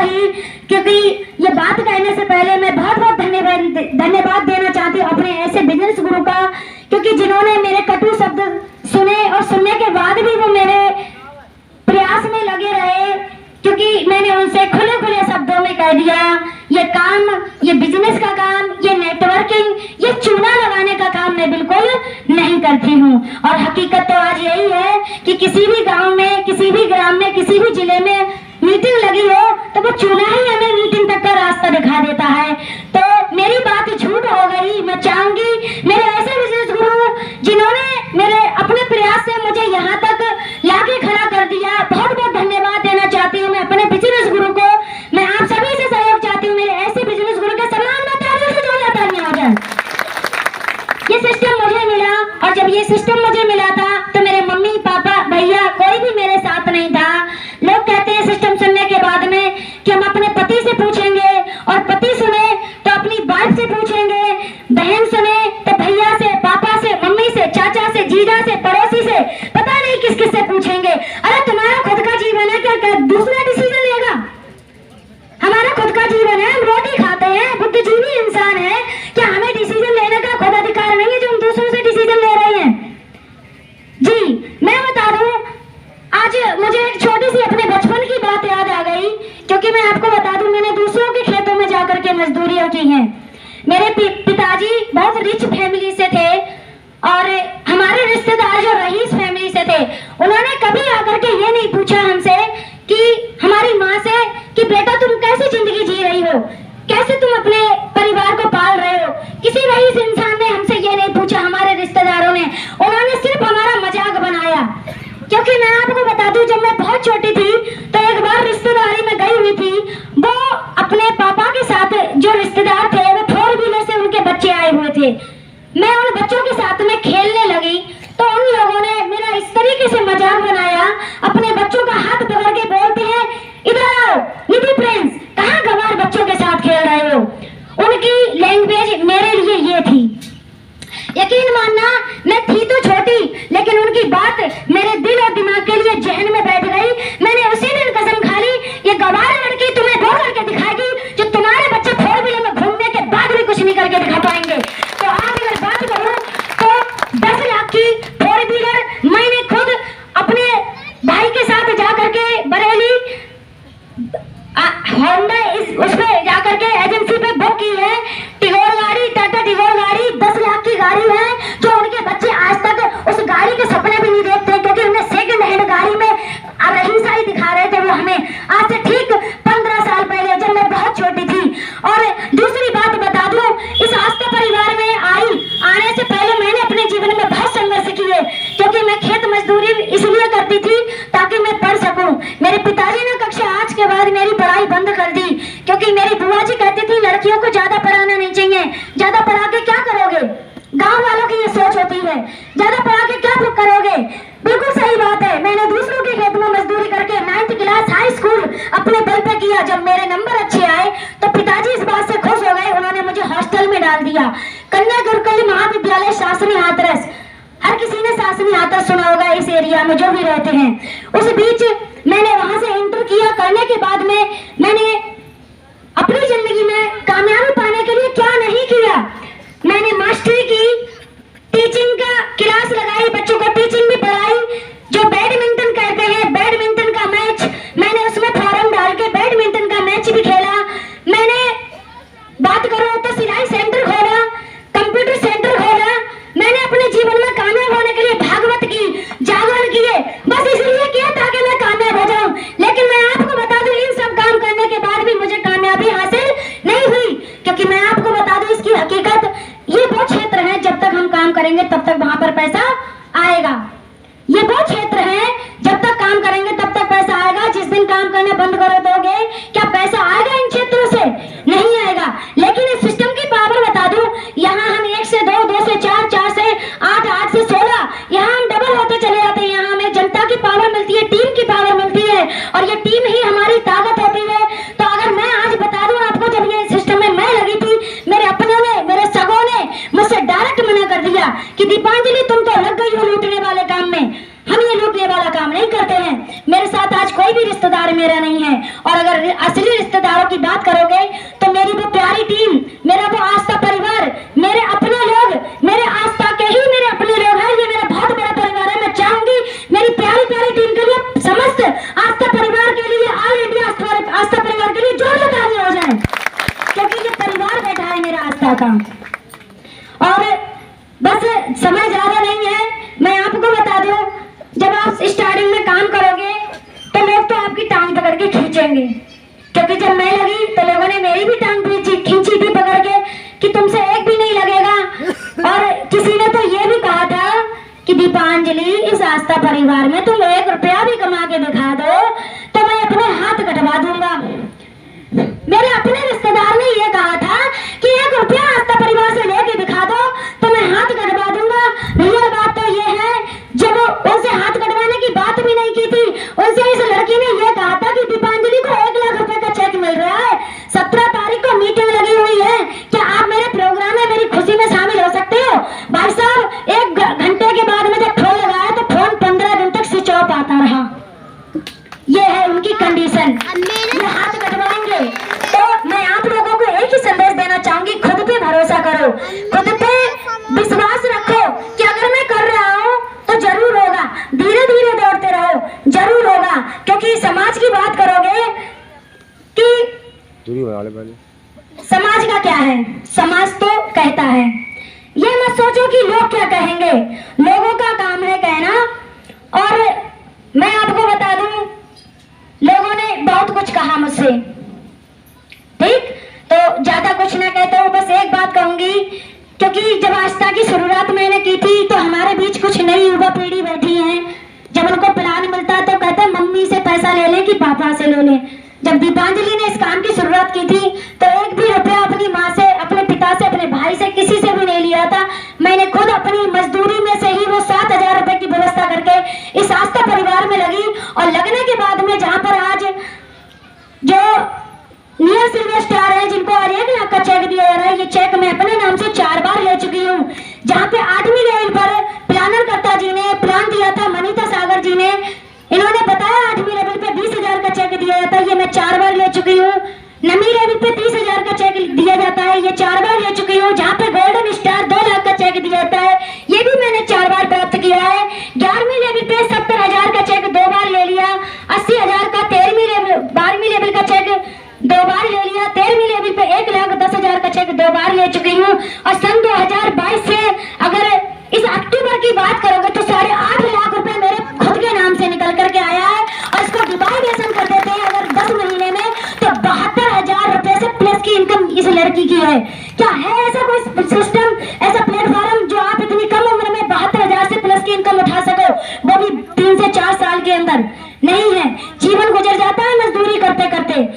कही, क्योंकि ये बात कहने से पहले मैं बहुत बहुत धन्यवाद देना चाहती हूँ अपने ऐसे बिजनेस गुरु का, क्योंकि जिन्होंने मेरे कटु शब्द सुने और सुनने के बाद भी वो मेरे प्रयास में लगे रहे, क्योंकि मैंने उनसे खुले खुले शब्दों में कह दिया ये काम, ये बिजनेस का काम, ये नेटवर्किंग, ये चूना लगाने का काम मैं बिल्कुल नहीं करती हूँ। और हकीकत तो आज यही है कि किसी भी गांव में, किसी भी ग्राम में, किसी भी जिले में मीटिंग लगी हो तो वो चूना ही हमें मीटिंग तक का रास्ता दिखा देता है। तो मेरी बात झूठ हो गई। मैं चाहूंगी मेरे ऐसे बिजनेस गुरु जिन्होंने मेरे अपने प्रयास से मुझे यहाँ तक लाके खड़ा कर दिया, बहुत बहुत धन्यवाद देना चाहती हूँ मैं अपने बिजनेस गुरु को। मैं आप सभी से सहयोग चाहती हूँ, मेरे ऐसे बिजनेस गुरु के सम्मान में तालियों से जोड़ जाता नहीं हो जाए। ये सिस्टम मुझे मिला, और जब ये सिस्टम मुझे मिला था तो मेरे मम्मी पापा भैया कोई भी मेरे साथ नहीं था। लोग कहते हैं सिस्टम सुनने के बाद में कि हम अपने पति से पूछेंगे, और पति सुने तो अपनी वाइफ से पूछेंगे, बहन सुने तो भैया से, पापा से, मम्मी से, चाचा से, जीजा से, पड़ोसी से, पता नहीं किस किस से पूछेंगे। अरे तुम्हारा खुद का जीवन है क्या दूसरा डिसीजन लेगा? हमारा खुद का जीवन है, हम रोटी खाते हैं, बुद्धिजीवी इंसान है, क्या हमें डिसीजन लेने का खुद अधिकार नहीं है जो हम दूसरों से डिसीजन ले रहे हैं? जी मैं बता दूं, आज मुझे एक छोटी सी अपने बचपन की बात याद आ गई, क्योंकि मैं आपको बता दूं मैंने दूसरों के खेतों में जाकर के मजदूरियां की हैं। मेरे पिताजी बहुत रिच फैमिली से थे, और हमारे रिश्तेदार जो रईस फैमिली से थे, उन्होंने कभी आकर के ये नहीं पूछा हमसे कि हमारी माँ से कि बेटा तुम कैसे जिंदगी जी रही हो, कैसे तुम अपने परिवार को पाल रहे हो। किसी रईस इंसान ने हमसे ये नहीं पूछा, हमारे रिश्तेदारों ने। उन्होंने सिर्फ हमारा मजाक बनाया। क्योंकि मैं आपको बता दूं, जब मैं बहुत छोटी थी तो एक बार रिश्तेदारी में गई हुई थी, वो अपने पापा के साथ जो रिश्तेदार थे वो 4 व्हीलर से उनके बच्चे आए हुए थे। मैं उन बच्चों के साथ में खेलने लगी तो उन लोगों ने मेरा इस तरीके से मजाक बनाया, अपने बच्चों का हाथ पकड़ के बोलते हैं इधर आओ निधि प्रिंस, कहाँ गंवार बच्चों के साथ खेल रहे हो। उनकी लैंग्वेज मेरे लिए ये थी। यकीन मानना मैं थी तो छोटी, लेकिन उनकी बात मेरे दिल और दिमाग के लिए जहन में बैठ गई। मैंने उसी दिन कसम खा ली, ये गंवार लड़की तुम्हें वो करके दिखाएगी जो तुम्हारे बच्चे 4 व्हीलर में घूमने के बाद भी कुछ नहीं करके दिखा पाएंगे। तो आज अगर बात करूं तो 10 लाख की 4 व्हीलर मैंने खुद अपने भाई के साथ जा करके बरेली होंडा उसमें जाकर के एजेंसी पे बुक की है। टिगोर गाड़ी, टाटा टिगोर गाड़ी 10 लाख की गाड़ी है, जो उनके बच्चे आज तक उस गाड़ी के सपने भी नहीं देखते, क्योंकि उन्हें सेकंड हैंड गाड़ी में रहीसाई दिखा रहे थे वो हमें, आज से ठीक 15 साल पहले जब मैं बहुत छोटी थी। और दूसरी बात बता दूं, इस आस्था परिवार में आने से पहले मैंने अपने जीवन में बहुत संघर्ष किए, क्योंकि मैं खेत मजदूरी इसलिए करती थी ताकि मैं पढ़ सकूं। मेरे पिताजी ने कक्षा 8 के बाद मेरी पढ़ाई बंद कर दी, क्योंकि मेरी बुआ जी कहती थी लड़कियों को ज्यादा पढ़ाना नहीं चाहिए, ज्यादा पढ़ा के क्या करोगे। गांव वालों की ये सोच होती है, ज्यादा पढ़ा के क्या करोगे। बिल्कुल सही बात है। मैंने दूसरों के खेत में मजदूरी करके 9th क्लास हाई स्कूल अपने बल पे किया। जब मेरे नंबर अच्छे आए तो पिताजी इस बात से खुश हो गए, उन्होंने मुझे हॉस्टल में डाल दिया, कन्या गुरुकुल महाविद्यालय शासनी हाथरस। हर किसी ने शासनी हाथरस सुना होगा इस एरिया में जो भी रहते हैं। उस बीच मैंने वहां से इंटर किया। करने के बाद में मैंने अपनी जिंदगी में कामयाबी पाने के लिए क्या नहीं किया। मैंने मास्टरी की, टीचिंग का क्लास लगाई, बच्चों को टीचिंग भी पढ़ाई। जो बैडमिंटन कहते हैं, बैडमिंटन का मैच, मैंने उसमें फॉर्म डाल के बैडमिंटन का मैच भी खेला। मैंने बात करूं तो सिलाई सेंटर खोला, कंप्यूटर सेंटर खोला। मैंने अपने जीवन में कामयाब होने के लिए भागवत की, जागरण किए, बस इसलिए किया ताकि मैं कामयाब हो जाऊं। लेकिन मैं आपको बता दूं, इन सब काम करने के बाद भी मुझे कामयाबी हासिल नहीं हुई, क्योंकि मैं आपको बता दूं इसकी हकीकत, ये वो क्षेत्र है जब तक हम काम करेंगे तब तक वहां पर पैसा आएगा। ये वो क्षेत्र है जब तक काम करेंगे तब तक पैसा आएगा। जिस दिन काम करना बंद कर दोगे, क्या पैसा आएगा इन क्षेत्रों से? नहीं आएगा। लेकिन इस सिस्टम की पावर बता दूं, यहाँ हम 1 से 2, 2 से 4, 4 से 8, 8 से 16, यहाँ हम डबल होते चले जाते हैं। यहाँ हमें जनता की पावर मिलती है, टीम की पावर मिलती है, और ये टीम ही हमारी ताकत होती है। तो अगर मैं आज बता दूं आपको, जब ये सिस्टम में मैं लगी थी, मेरे अपनों ने, मेरे सगों ने मुझसे डायरेक्ट मना कर दिया कि दीपांजलि तुम तो लग गई हो लूटने वाले काम असली रिश्तेदारों की बात करोगे तो मेरी वो प्यारी टीम, मेरा वो आस्था परिवार, मेरे अपने लोग, मेरे आस्था के ही मेरे अपने लोग हैं। ये मेरा बहुत बड़ा परिवार है। मैं चाहूंगी मेरी प्यारी प्यारी टीम के लिए, समस्त आस्था परिवार के लिए, ऑल इंडिया आस्था परिवार के लिए जोरदार तालियां हो जाए, क्योंकि ये परिवार बैठा है मेरा आस्था का। और बस समय ज्यादा नहीं है, मैं आपको बता दूं, जब आप स्टार्टिंग में काम करोगे तो लोग तो आपकी टांग पकड़ के खींचेंगे, क्योंकि जब मैं लगी तो लोगों ने मेरी भी टांग खींची थी पकड़ के कि तुमसे एक भी नहीं लगेगा। और किसी ने तो ये भी कहा था कि दीपांजलि, इस आस्था परिवार में तुम 1 रुपया भी कमा के दिखा दो तो मैं अपने हाथ कटवा दूंगा। मेरे अपने रिश्तेदार ने यह कहा था कि 1 रुपया आस्था परिवार से लेके दिखा दो तो मैं हाथ कटवा दूंगा। रियल बात तो ये है, जब उनसे हाथ कटवाने की बात भी नहीं की थी, उनसे इस लड़की ने यह कहा था कि दीपांजलि को 1 लाख रुपए का चेक मिल रहा है, 17 तारीख को मीटिंग लगी हुई है, क्या आप मेरे प्रोग्राम में मेरी खुशी में शामिल हो सकते हो? भाई साहब 1 घंटे के बाद में जब फोन लगाया तो फोन 15 दिन तक स्विच ऑफ आता रहा। ये है उनकी कंडीशन, ये हाथ कटवाएंगे। तो मैं आप लोगों को एक ही संदेश देना चाहूंगी, खुद पे भरोसा करो, खुद पे विश्वास रखो कि अगर मैं कर रहा हूँ तो जरूर होगा, धीरे धीरे दौड़ते रहो, जरूर होगा। क्योंकि समाज की बात करोगे कि समाज का क्या है, समाज तो कहता है, ये मत सोचो कि लोग क्या कहेंगे, लोगों का काम है कहना। और मैं आपको बता दूं, लोगों ने बहुत कुछ कहा मुझसे, ठीक, तो ज्यादा कुछ ना कहते हो, बस एक बात कहूंगी, क्योंकि जब आस्था की शुरुआत मैंने की थी तो हमारे बीच कुछ नई युवा पीढ़ी बैठी है, जब उनको प्लान मिलता तो कहते मम्मी से पैसा ले लें कि पापा से ले लें। जब दीपांजलि ने इस काम की शुरुआत की थी तो 1 भी रुपया अपनी माँ से, अपने पिता से, अपने भाई से, किसी से भी नहीं लिया था। मैंने खुद अपनी मजदूरी में से ही वो 7,000 रुपए की व्यवस्था करके इस आस्था परिवार में लगी। और लगने के बाद में जहाँ पर आज जो नियर सिल्वर स्टार है, जिनको आज 1 लाख का चेक दिया जा रहा है, ये चेक मैं अपने नाम से 4 बार ले चुकी हूँ। जहाँ पे 8वीं लेवल पर प्लानर कर्ता जी ने प्लान दिया था, मनीता सागर जी ने, इन्होंने बताया 8वीं लेवल पे 20,000 का चेक दिया जाता है, ये मैं 4 बार ले चुकी हूँ। 9वीं लेवल पे 30,000 का चेक दिया जाता है, ये 4 बार ले चुकी हूँ। जहाँ पे गोल्डन स्टार 2 लाख का चेक दिया जाता है, ये भी मैंने 4 बार प्राप्त किया है। 11वीं लेवल पे 70,000 का चेक 2 बार ले लिया, 80,000 का 12वीं लेवल का चेक 2 बार ले लिया, 13वीं लेवल पे 1,10,000 का चेक 2 बार ले चुकी हूँ। और सन 2022 से अगर इस अक्टूबर की बात करोगे तो 8.5 लाख रुपए मेरे खुद के नाम से निकल करके आया है। और इसको डिवाइडेशन कर देते हैं अगर 10 महीने में तो 72,000 रुपए से प्लस की इनकम इस लड़की की है। क्या है ऐसा कोई सिस्टम, ऐसा प्लेटफॉर्म जो आप इतनी कम उम्र में 72,000 से प्लस की इनकम उठा सको, वो भी 3 से 4 साल के अंदर? नहीं है। जीवन गुजर जाता है मजदूरी करते करते।